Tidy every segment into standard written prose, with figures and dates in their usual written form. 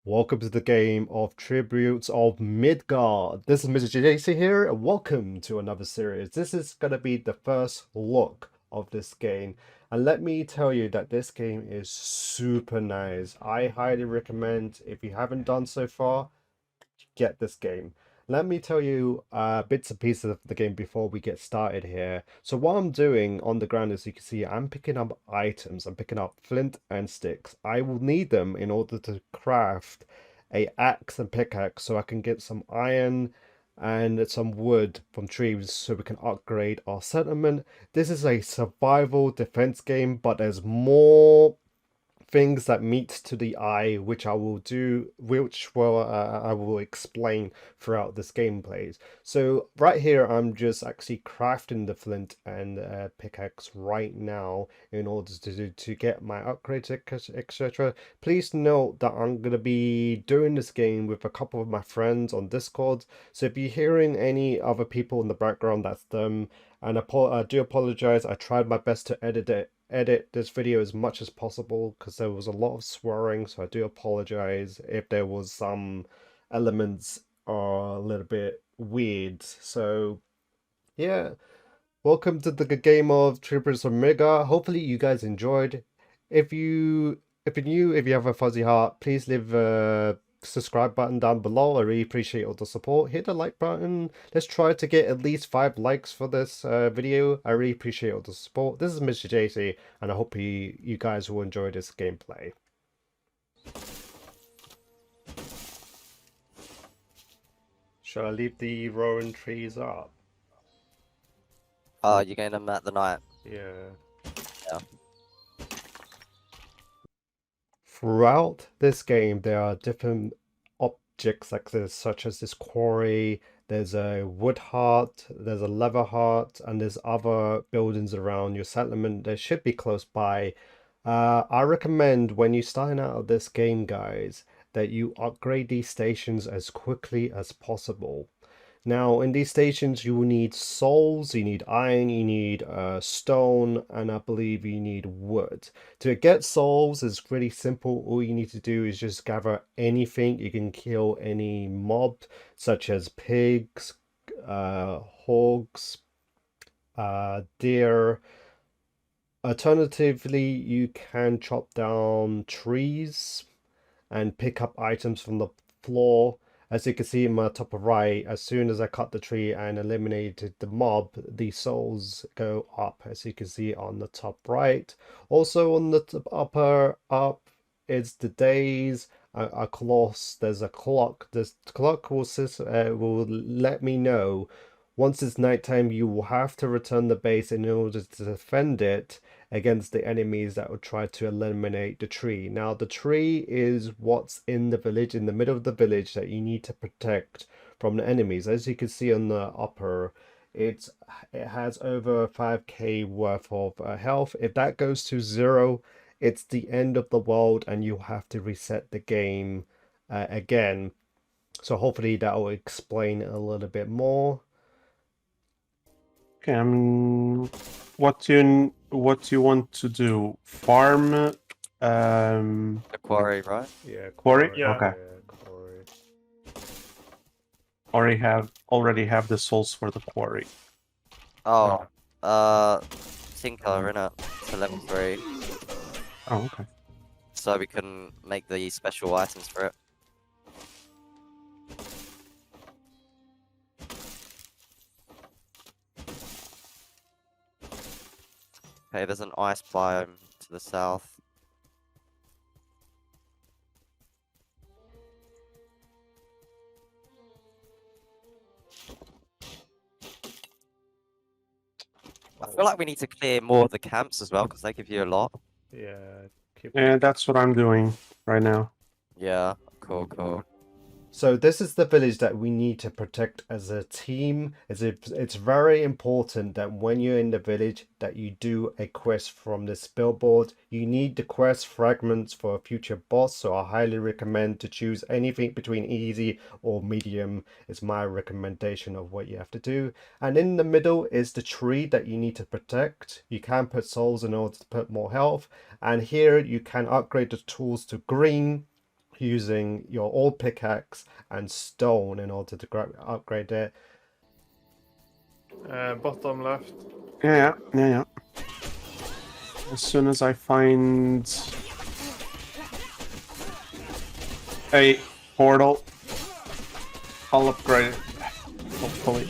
Welcome to the game of Tributes of Midgard. This is MR-JACY here, and welcome to another series. This is going to be the first look of this game, and let me tell you that this game is super nice. I highly recommend, if you haven't done so far, get this game. Let me tell you bits and pieces of the game before we get started here. So what I'm doing on the ground, as you can see, I'm picking up items. I'm picking up flint and sticks. I will need them in order to craft a axe and pickaxe so I can get some iron and some wood from trees so we can upgrade our settlement. This is a survival defense game, but there's more things that meet to the eye, which I will do, which I will explain throughout this gameplay. So right here, I'm just actually crafting the flint and pickaxe right now in order to get my upgrades, etc. Please note that I'm gonna be doing this game with a couple of my friends on Discord. So if you're hearing any other people in the background, that's them. And I do apologize. I tried my best to edit this video as much as possible because there was a lot of swearing, so I do apologize if there was some elements are a little bit weird. So yeah, welcome to the game of Troopers of Midgard. Hopefully you guys enjoyed. If you're new, if you have a fuzzy heart, please leave a subscribe button down below. I really appreciate all the support. Hit the like button. Let's try to get at least 5 likes for this video. I really appreciate all the support. This is MR-JACY, and I hope you guys will enjoy this gameplay. Shall I leave the rowan trees up? Oh, you're getting them at the night. Yeah. Yeah. Throughout this game, there are different objects like this, such as this quarry. There's a wood heart, there's a leather heart, and there's other buildings around your settlement that should be close by. I recommend when you're starting out of this game, guys, that you upgrade these stations as quickly as possible. Now, in these stations, you will need souls, you need iron, you need stone, and I believe you need wood. To get souls is pretty simple. All you need to do is just gather anything. You can kill any mob, such as pigs, hogs, deer. Alternatively, you can chop down trees and pick up items from the floor. As you can see in my top right, as soon as I cut the tree and eliminated the mob, the souls go up, as you can see on the top right. Also on the upper up is the days, a clock. There's a clock. This clock will let me know once it's nighttime. You will have to return the base in order to defend it against the enemies that would try to eliminate the tree. Now, the tree is what's in the village, in the middle of the village, that you need to protect from the enemies. As you can see on the upper, it has over 5k worth of health. If that goes to 0, it's the end of the world and you have to reset the game again. So hopefully that will explain a little bit more. Okay, what you want to do? Farm, The quarry, right? Yeah, quarry. yeah, Okay. quarry. Already have the souls for the quarry. Oh, Tinker, innit? To level 3. Oh, okay. So we can make the special items for it. Okay, there's an ice biome to the south. I feel like we need to clear more of the camps as well, because they give you a lot. Yeah, And that's what I'm doing right now. Yeah, cool. So this is the village that we need to protect as a team. It's very important that when you're in the village that you do a quest from this billboard. You need the quest fragments for a future boss, so I highly recommend to choose anything between easy or medium is my recommendation of what you have to do. And in the middle is the tree that you need to protect. You can put souls in order to put more health. And here you can upgrade the tools to green, using your old pickaxe and stone in order to upgrade it. Bottom left. Yeah, yeah, yeah. As soon as I find a portal, I'll upgrade it. Hopefully.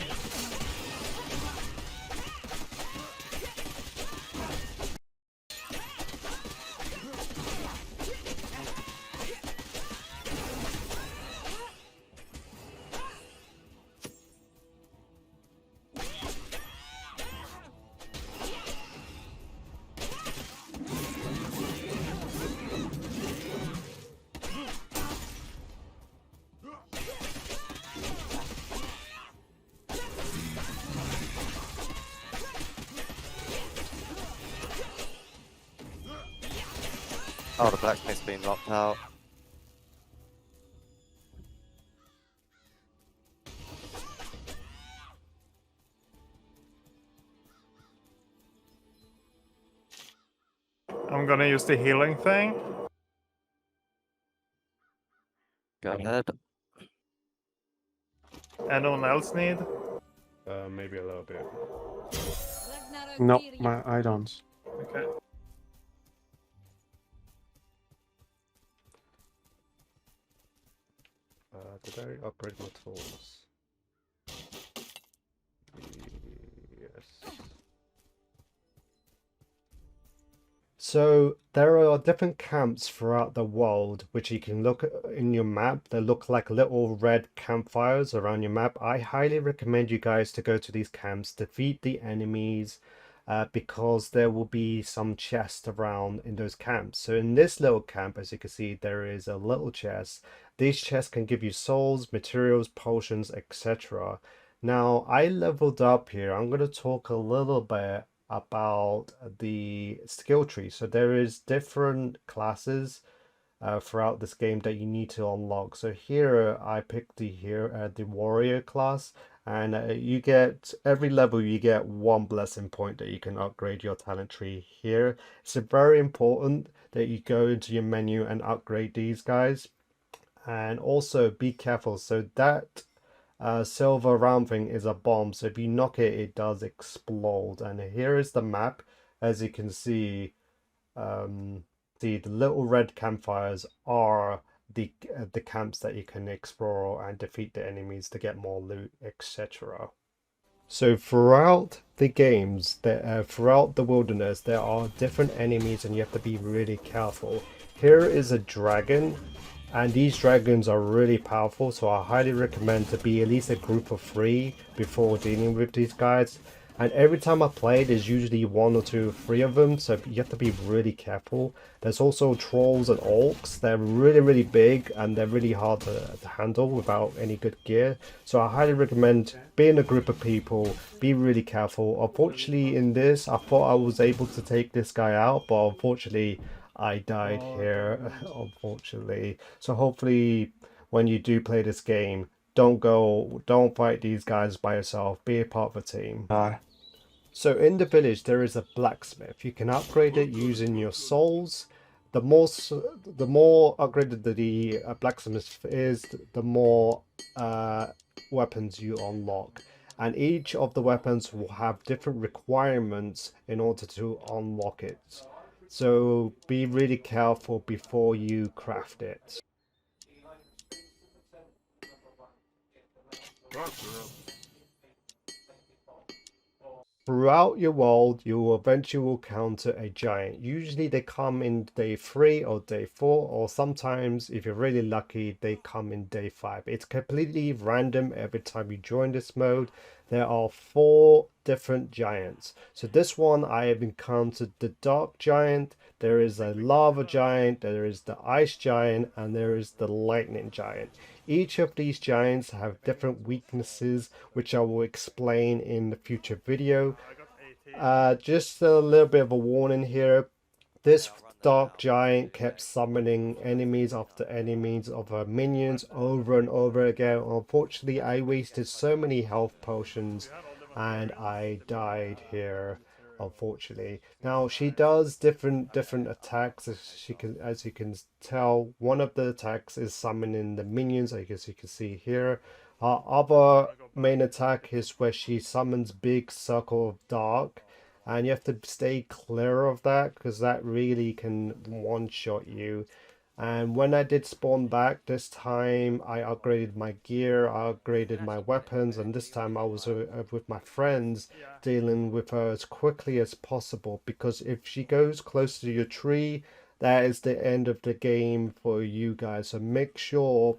Oh, the blacksmith's been locked out. I'm gonna use the healing thing. Go ahead. Anyone else need? Maybe a little bit. Nope, I don't. Okay. Did I upgrade my tools? Yes. So there are different camps throughout the world which you can look at in your map. They look like little red campfires around your map. I highly recommend you guys to go to these camps, defeat the enemies, because there will be some chests around in those camps. So in this little camp, as you can see, there is a little chest. These chests can give you souls, materials, potions, etc. Now, I leveled up here. I'm going to talk a little bit about the skill tree. So there is different classes throughout this game that you need to unlock. So here I picked the warrior class, and you get every level you get one blessing point that you can upgrade your talent tree here. It's very important that you go into your menu and upgrade these guys, and also be careful. So that silver round thing is a bomb, so if you knock it, it does explode. And here is the map. As you can see, the little red campfires are the camps that you can explore and defeat the enemies to get more loot, etc. So throughout the games, throughout the wilderness, there are different enemies and you have to be really careful. Here is a dragon, and these dragons are really powerful, so I highly recommend to be at least a group of 3 before dealing with these guys. And every time I play, there's usually 1 or 2 or 3 of them, so you have to be really careful. There's also trolls and orcs. They're really big and they're really hard to handle without any good gear. So I highly recommend being a group of people, be really careful. Unfortunately in this, I thought I was able to take this guy out, but unfortunately I died here, unfortunately. So hopefully when you do play this game, don't fight these guys by yourself. Be a part of a team. So in the village there is a blacksmith. You can upgrade it using your souls. The more upgraded the blacksmith is, the more weapons you unlock. And each of the weapons will have different requirements in order to unlock it. So be really careful before you craft it. Throughout your world, you will eventually encounter a giant. Usually they come in day 3 or day 4, or sometimes, if you're really lucky, they come in day 5. It's completely random every time you join this mode. There are 4 different giants. So this one, I have encountered the dark giant, there is a lava giant, there is the ice giant, and there is the lightning giant. Each of these giants have different weaknesses, which I will explain in the future video. Just a little bit of a warning here. This dark giant kept summoning enemies after enemies of her minions over and over again. Unfortunately, I wasted so many health potions and I died here, unfortunately. Now she does different attacks, as you can tell. One of the attacks is summoning the minions, I guess you can see here. Our other main attack is where she summons big circle of dark, and you have to stay clear of that because that really can one-shot you. And when I did spawn back this time, I upgraded my gear, I upgraded my weapons, and this time I was with my friends dealing with her as quickly as possible, because if she goes close to your tree, that is the end of the game for you guys. So make sure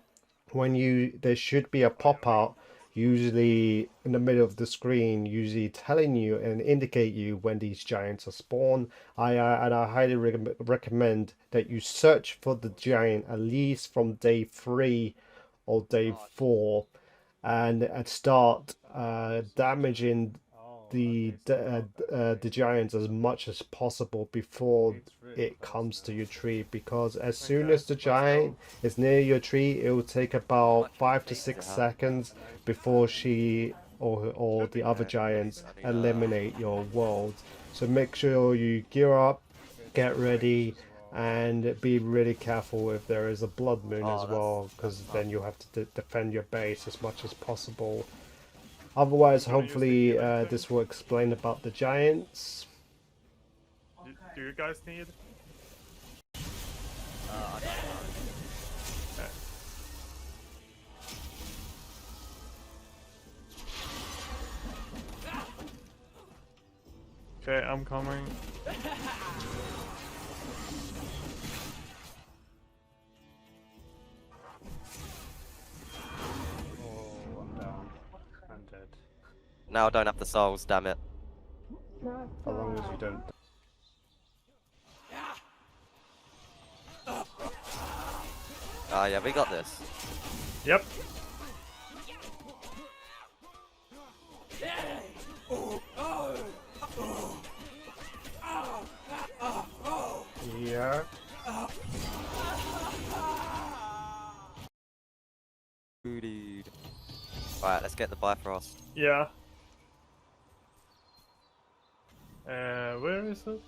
there should be a pop-out usually in the middle of the screen, usually telling you and indicate you when these giants are spawned. I highly recommend that you search for the giant at least from day 3 or day 4, and start damaging the giants as much as possible before it comes to your tree, because as soon as the giant is near your tree, it will take about 5 to 6 seconds before she or the other giants eliminate your world. So make sure you gear up, get ready, and be really careful if there is a blood moon as well, because then you have to defend your base as much as possible. Otherwise, hopefully this will explain about the giants. Do you guys need? Okay, I'm coming. Oh, I'm down. I'm dead. Now I don't have the souls, damn it. As long as you don't. Ah, yeah, we got this. Yep. Yeah. Dude. Alright, let's get the Bifrost. Yeah. Where is it?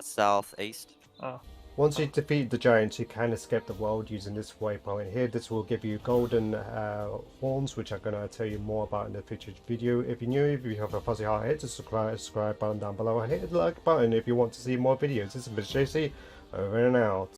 Southeast. Oh. Once you defeat the giants, you can escape the world using this waypoint here. This will give you golden horns, which I'm going to tell you more about in the future video. If you're new, if you have a fuzzy heart, hit the subscribe button down below and hit the like button if you want to see more videos. This is MR-JACY, over and out.